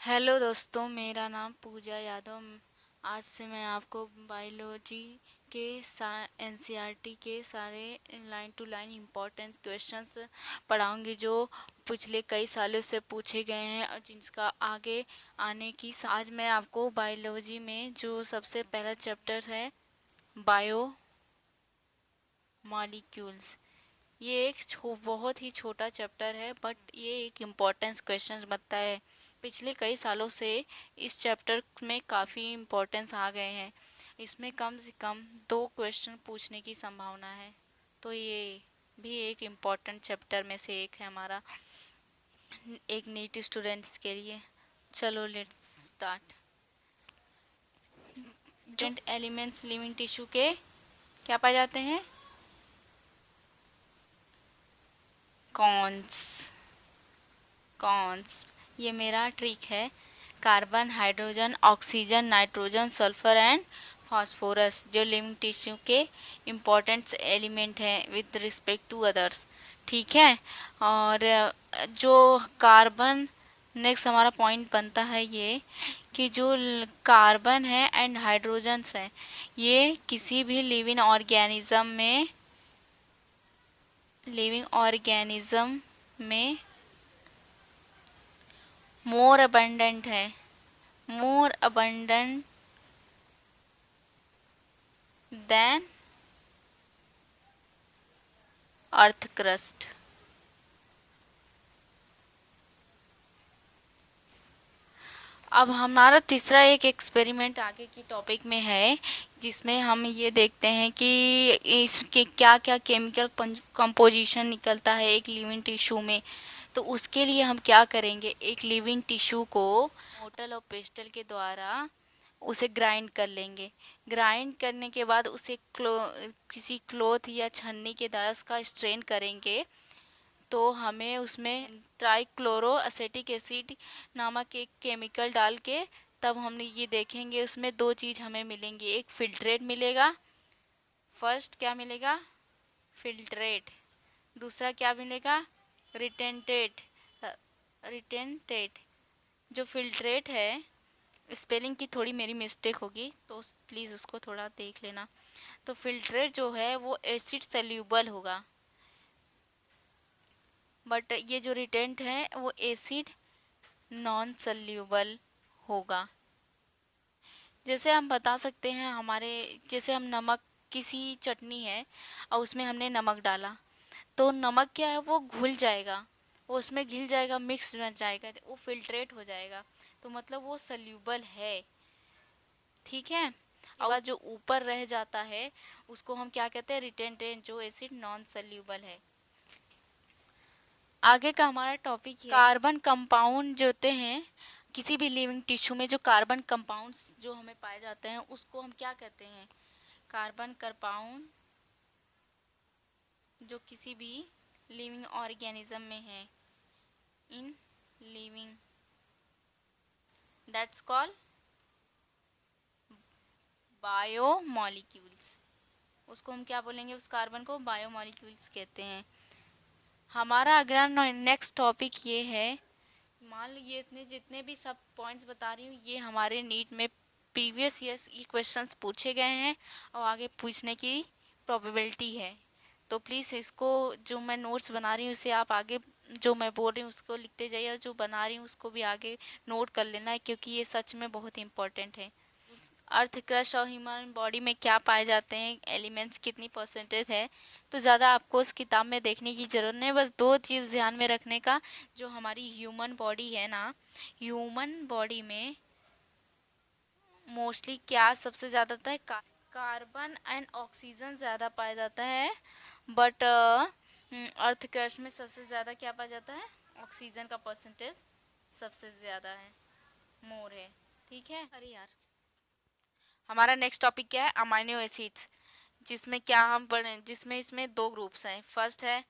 Hello दोस्तों, मेरा नाम पूजा यादव। आज से मैं आपको बायोलॉजी के एनसीईआरटी के सारे line to line important questions पढ़ाऊंगी जो पिछले कई सालों से पूछे गए हैं और जिनका आगे आने की आज मैं आपको बायोलॉजी में जो सबसे पहला चैप्टर है बायो मॉलिक्यूल्स। ये एक बहुत ही छोटा चैप्टर है बट ये एक इम्पोर्टेंस क्वेश्चन बनता है। पिछले कई सालों से इस चैप्टर में काफ़ी इम्पोर्टेंस आ गए हैं। इसमें कम से कम 2 क्वेश्चन पूछने की संभावना है, तो ये भी एक इम्पोर्टेंट चैप्टर में से एक है हमारा एक नीट स्टूडेंट्स के लिए। चलो let's start. Different elements living tissue के क्या पाए जाते हैं? कॉन्स। कॉन्स, ये मेरा ट्रिक है। Carbon, hydrogen, oxygen, nitrogen, sulphur and phosphorus जो लिविंग टिश्यू के इम्पोर्टेंट एलिमेंट हैं विद रिस्पेक्ट टू अदर्स। ठीक है। और जो कार्बन, नेक्स्ट हमारा पॉइंट बनता है ये कि जो कार्बन है एंड हाइड्रोजन्स है ये किसी भी लिविंग ऑर्गेनिज्म में मोर अबंडेंट है, more abundant than earth crust. अब हमारा तीसरा एक एक्सपेरिमेंट आगे की टॉपिक में है जिसमें हम ये देखते हैं कि इसके क्या क्या केमिकल कंपोजिशन निकलता है एक लिविंग टिश्यू में। तो उसके लिए हम क्या करेंगे, एक लिविंग टिश्यू को मोटल और पेस्टल के द्वारा उसे ग्राइंड कर लेंगे। ग्राइंड करने के बाद उसे किसी क्लॉथ या छन्नी के द्वारा उसका स्ट्रेन करेंगे। तो हमें उसमें ट्राइक्लोरो एसिटिक एसिड नामक एक केमिकल डाल के तब हमने ये देखेंगे उसमें 2 चीज़ हमें मिलेंगी। एक फिल्ट्रेट मिलेगा, फर्स्ट क्या मिलेगा? फिल्ट्रेट। दूसरा क्या मिलेगा? रिटेंटेट। रिटेंटेट। जो फिल्ट्रेट है, स्पेलिंग की थोड़ी मेरी मिस्टेक होगी तो प्लीज़ उसको थोड़ा देख लेना। तो फिल्ट्रेट जो है वो एसिड सल्यूबल होगा, बट ये जो रिटेंट है वो एसिड नॉन सल्यूबल होगा। जैसे हम बता सकते हैं जैसे हम नमक, किसी चटनी है और उसमें हमने नमक डाला तो नमक क्या है, वो घुल जाएगा, वो उसमें घिल जाएगा, मिक्स बन जाएगा, वो फिल्ट्रेट हो जाएगा, तो मतलब वो सल्यूबल है। ठीक है। और जो ऊपर रह जाता है उसको हम क्या कहते हैं? रिटेंटेंट, जो एसिड नॉन सल्यूबल है। आगे का हमारा टॉपिक है कार्बन कंपाउंड जो होते हैं किसी भी लिविंग टिश्यू में, जो कार्बन कंपाउंड्स जो हमें पाए जाते हैं उसको हम क्या कहते हैं? कार्बन कंपाउंड जो किसी भी लिविंग ऑर्गेनिज्म में है, in living, that's called biomolecules. उसको हम क्या बोलेंगे? उस कार्बन को बायोमॉलिक्यूल्स कहते हैं। हमारा अगला नेक्स्ट टॉपिक ये है, मान लो ये इतने जितने भी सब पॉइंट्स बता रही हूँ ये हमारे नीट में प्रीवियस ईयर्स ये क्वेश्चंस पूछे गए हैं और आगे पूछने की प्रोबेबिलिटी है। तो प्लीज़ इसको, जो मैं नोट्स बना रही हूँ उसे आप आगे, जो मैं बोल रही हूँ उसको लिखते जाइए और जो बना रही हूँ उसको भी आगे नोट कर लेना है क्योंकि ये सच में बहुत इंपॉर्टेंट है। अर्थ क्रस्ट और ह्यूमन बॉडी में क्या पाए जाते हैं, एलिमेंट्स कितनी परसेंटेज है, तो ज़्यादा आपको उस किताब में देखने की ज़रूरत नहीं। बस 2 चीज़ ध्यान में रखने का, जो हमारी ह्यूमन बॉडी है ना, ह्यूमन बॉडी में मोस्टली क्या सबसे ज़्यादा होता है? कार्बन एंड ऑक्सीजन ज़्यादा पाया जाता है, बट अर्थ क्रस्ट में सबसे ज़्यादा क्या पाया जाता है? ऑक्सीजन का परसेंटेज सबसे ज़्यादा है, मोर है। ठीक है। अरे यार, हमारा नेक्स्ट टॉपिक क्या है? Amino acids. जिसमें क्या हम पढ़े, जिसमें इसमें 2 ग्रुप्स हैं। फर्स्ट है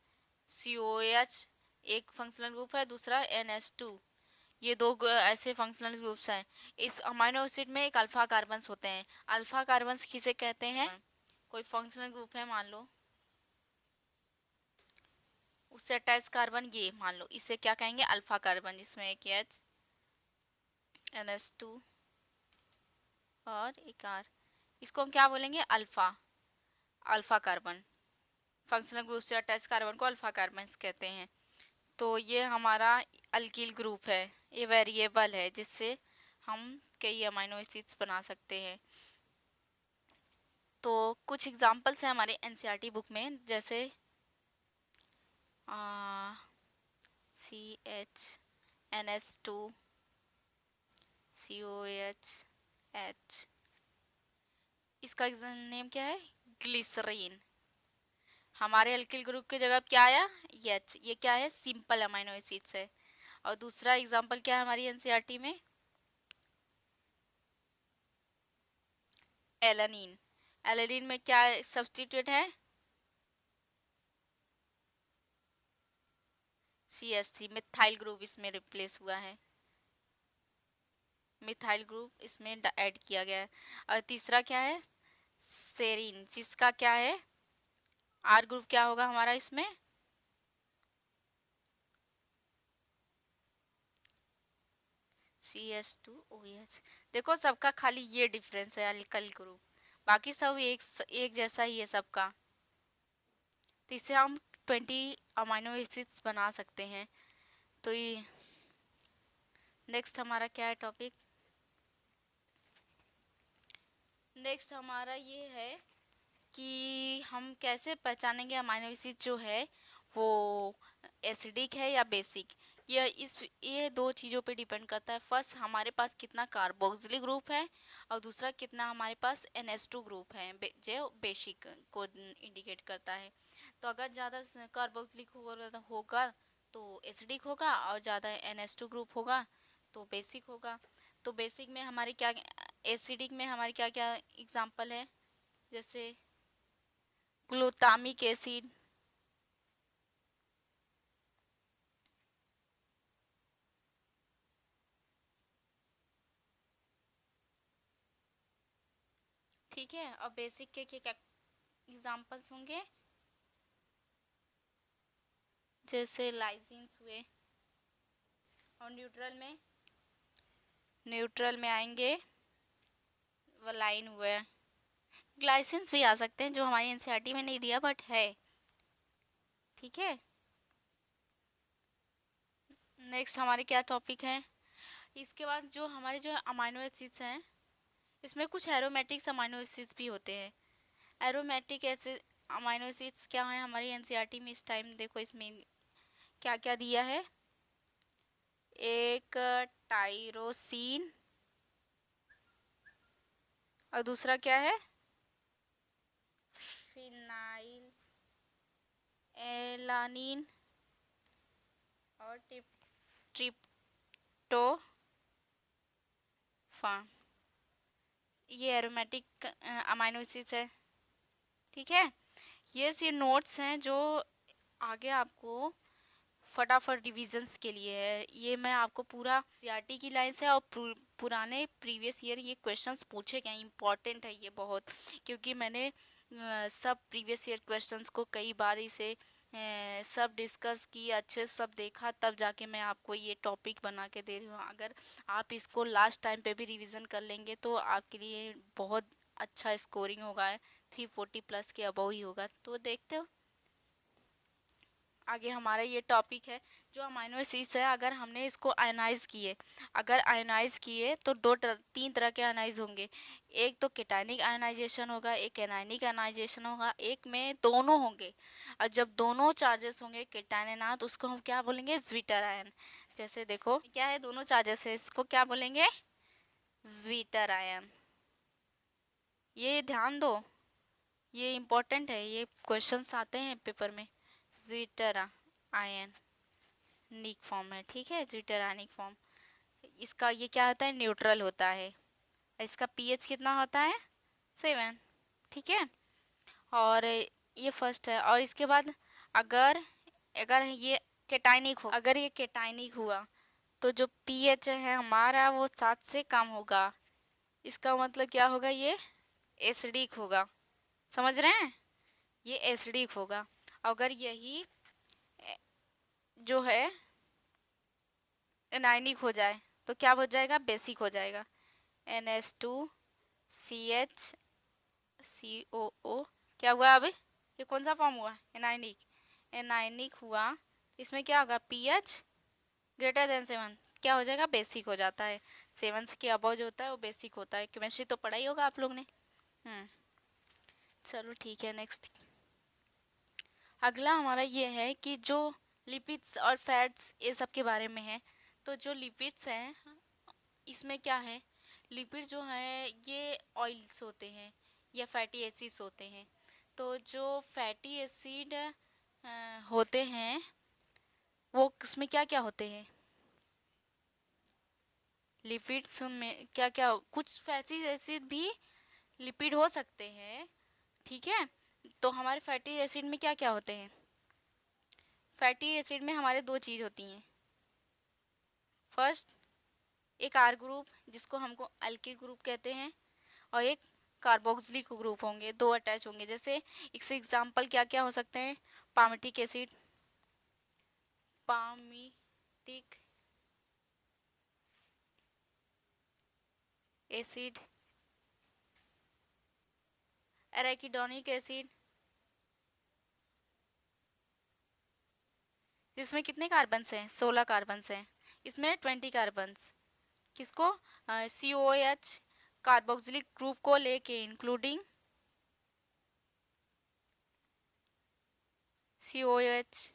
COH, एक फंक्शनल ग्रुप है, दूसरा NH2। ये ऐसे फंक्शनल ग्रुप्स हैं। इस अमाइनो एसिड में एक अल्फा कार्बन्स होते हैं। अल्फा कार्बन्स किसे कहते हैं? कोई फंक्शनल ग्रुप है मान लो, उससे अटैच कार्बन ये मान लो, इसे क्या कहेंगे? अल्फा कार्बन, जिसमें एक H NH2 और एक R, इसको हम क्या बोलेंगे, alpha, alpha carbon. Functional group से अटैच कार्बन को अल्फा कार्बन कहते हैं। तो ये हमारा अल्किल ग्रुप है, ये वेरिएबल है जिससे हम कई अमाइनो एसिड्स बना सकते हैं। तो कुछ एग्जांपल्स हैं हमारे एनसीईआरटी बुक में, जैसे CH, NH2, COH, इसका नेम क्या है, ग्लिसरीन। हमारे अल्किल ग्रुप की जगह क्या आया, H, ये क्या है, सिंपल अमाइनो एसिड्स है। और दूसरा एग्जांपल क्या है हमारी एनसीईआरटी में, एलानिन। एलानिन में क्या सब्स्टिट्यूट है, CH3, मिथाइल ग्रुप इसमें रिप्लेस हुआ है, मिथाइल ग्रुप इसमें ऐड किया गया है। और तीसरा क्या है, सेरीन, जिसका क्या है, आर ग्रुप क्या होगा हमारा इसमें, CH2OH। देखो सबका खाली ये डिफरेंस है अल्किल ग्रुप, बाकी सब एक जैसा ही है सबका। तो इससे हम 20 अमाइनो एसिड्स बना सकते हैं। तो ये नेक्स्ट हमारा क्या है टॉपिक, नेक्स्ट हमारा ये है कि हम कैसे पहचानेंगे अमाइनो एसिड जो है वो एसिडिक है या बेसिक। ये दो चीज़ों पे डिपेंड करता है। फर्स्ट हमारे पास कितना कार्बोक्सिलिक ग्रुप है, और दूसरा कितना हमारे पास NH2 ग्रुप है जो बेसिक को इंडिकेट करता है। तो अगर ज़्यादा कार्बोक्सिलिक होगा तो एसिडिक होगा, और ज़्यादा NH2 ग्रुप होगा तो बेसिक होगा। तो बेसिक में हमारे क्या, एसिडिक में हमारे क्या क्या एग्जाम्पल है, जैसे ग्लूटामिक एसिड, ठीक है। और बेसिक के क्या एग्जाम्पल्स होंगे, जैसे लाइसिन्स हुए। और न्यूट्रल में आएंगे वलाइन हुए, ग्लाइसिन्स भी आ सकते हैं जो हमारी एनसीईआरटी में नहीं दिया बट है, ठीक है। नेक्स्ट हमारे क्या टॉपिक है, इसके बाद जो हमारे जो अमाइनो एसिड्स हैं इसमें कुछ एरोमेटिक्स अमाइनो एसिड्स भी होते हैं। एरोमेटिक एसिड अमाइनो एसिड्स क्या है हमारी एनसीईआरटी में इस टाइम, देखो इसमें क्या क्या दिया है, एक टाइरोसिन, और दूसरा क्या है, फिनाइल एलानिन, और ट्रिप्टोफान। ये एरोमेटिक अमाइनो एसिड्स है, ठीक है। ये नोट्स हैं जो आगे आपको फटाफट रिविजन्स के लिए है। ये मैं आपको पूरा सीआरटी की लाइन से और पुराने प्रीवियस ईयर ये क्वेश्चंस पूछे गए, इंपॉर्टेंट है ये बहुत, क्योंकि मैंने सब प्रीवियस ईयर क्वेश्चंस को कई बार इसे सब डिस्कस की, अच्छे सब देखा, तब जाके मैं आपको ये टॉपिक बना के दे रही हूँ। अगर आप इसको लास्ट टाइम पे भी रिवीजन कर लेंगे तो आपके लिए बहुत अच्छा स्कोरिंग होगा, 340 प्लस के अबव ही होगा। तो देखते हो आगे हमारा ये टॉपिक है जो अमाइनो एसिड्स है, अगर हमने इसको आयनाइज किए, अगर आयनाइज किए तो तीन तरह के आयनाइज होंगे। एक तो केटायनिक आयनाइजेशन होगा, एक एनायनिक आयनाइजेशन होगा, एक में दोनों होंगे। और जब दोनों चार्जेस होंगे केटायन एनायन तो उसको हम क्या बोलेंगे, ज्विटर आयन। जैसे देखो क्या है, दोनों चार्जेस है, इसको क्या बोलेंगे, ज्विटर आयन। ये ध्यान दो, ये इम्पोर्टेंट है, ये क्वेश्चंस आते हैं पेपर में। ज्विटर आयन निक फॉर्म है, ठीक है, ज्विटरानिक फॉर्म। इसका ये क्या होता है, न्यूट्रल होता है। इसका पीएच कितना होता है, 7, ठीक है। और ये फर्स्ट है। और इसके बाद अगर अगर ये केटाइनिक हो, अगर ये केटाइनिक हुआ तो जो पीएच है हमारा वो 7 से कम होगा। इसका मतलब क्या होगा, ये एसिडिक होगा, समझ रहे हैं, ये एसिडिक होगा। अगर यही जो है एनायनिक हो जाए तो क्या हो जाएगा, बेसिक हो जाएगा। NH2CH क्या हुआ अभी, ये कौन सा फॉर्म हुआ, एनाइनिक, एनाइनिक हुआ। इसमें क्या होगा, pH ग्रेटर देन 7 क्या हो जाएगा, बेसिक हो जाता है। 7 के अबव जो होता है वो बेसिक होता है। केमिस्ट्री तो पढ़ा ही होगा आप लोग ने। चलो ठीक है, नेक्स्ट अगला हमारा ये है कि जो लिपिड्स और फैट्स ये सब के बारे में है। तो जो लिपिड्स हैं इसमें क्या है, लिपिड जो है ये ऑयल्स होते हैं या फैटी एसिड्स होते हैं। तो जो फैटी एसिड होते हैं वो उसमें क्या क्या होते हैं, लिपिड्स में क्या क्या, कुछ फैटी एसिड भी लिपिड हो सकते हैं, ठीक है। तो हमारे फैटी एसिड में क्या क्या होते हैं, फैटी एसिड में हमारे दो चीज़ होती हैं। फर्स्ट एक आर ग्रुप जिसको हमको अल्किल ग्रुप कहते हैं, और एक कार्बोक्सिलिक ग्रुप होंगे, दो अटैच होंगे। जैसे इससे एग्जांपल क्या क्या हो सकते हैं, palmitic acid, palmitic acid, arachidonic acid, जिसमें कितने कार्बन्स हैं, 16 कार्बन्स हैं, इसमें 20 कार्बन्स किसको, COH कार्बोक्सिलिक ग्रुप को लेके, इंक्लूडिंग COH,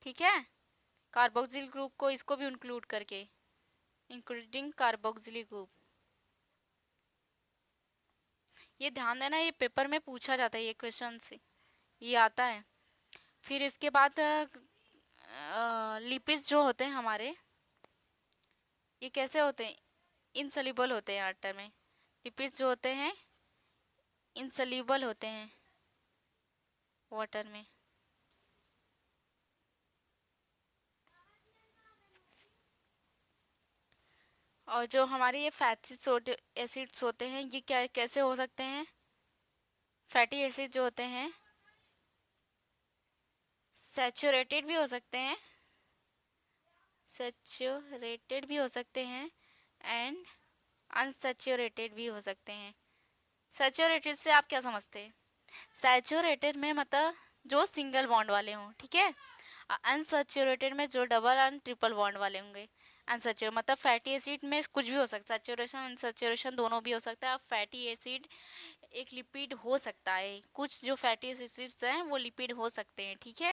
ठीक है, कार्बोक्सिलिक ग्रुप को इसको भी इंक्लूड करके, इंक्लूडिंग कार्बोक्सिलिक ग्रुप। ये ध्यान देना, ये पेपर में पूछा जाता है, ये क्वेश्चन से ये आता है। फिर इसके बाद लिपिड्स जो होते हैं हमारे, ये कैसे होते हैं, इनसल्यूबल होते हैं वाटर में। लिपिड्स जो होते हैं इनसल्यूबल होते हैं वाटर में। और जो हमारे ये फैटी एसिड्स होते हैं ये क्या कैसे हो सकते हैं, फैटी एसिड जो होते हैं सैचुरेटेड भी हो सकते हैं, सैचुरेटेड भी हो सकते हैं एंड अनसैचुरेटेड भी हो सकते हैं। सैचुरेटेड से आप क्या समझते हैं, सैचुरेटेड में मतलब जो सिंगल बॉन्ड वाले हों, ठीक है। अनसैचुरेटेड में जो डबल एंड ट्रिपल बॉन्ड वाले होंगे। अनसैचुरेटेड मतलब फैटी एसिड में कुछ भी हो सकता है, सैचुरेशन अनसैचुरेशन दोनों भी हो सकता है। फैटी एसिड एक लिपिड हो सकता है, कुछ जो फैटी एसिड्स हैं वो लिपिड हो सकते हैं, ठीक है।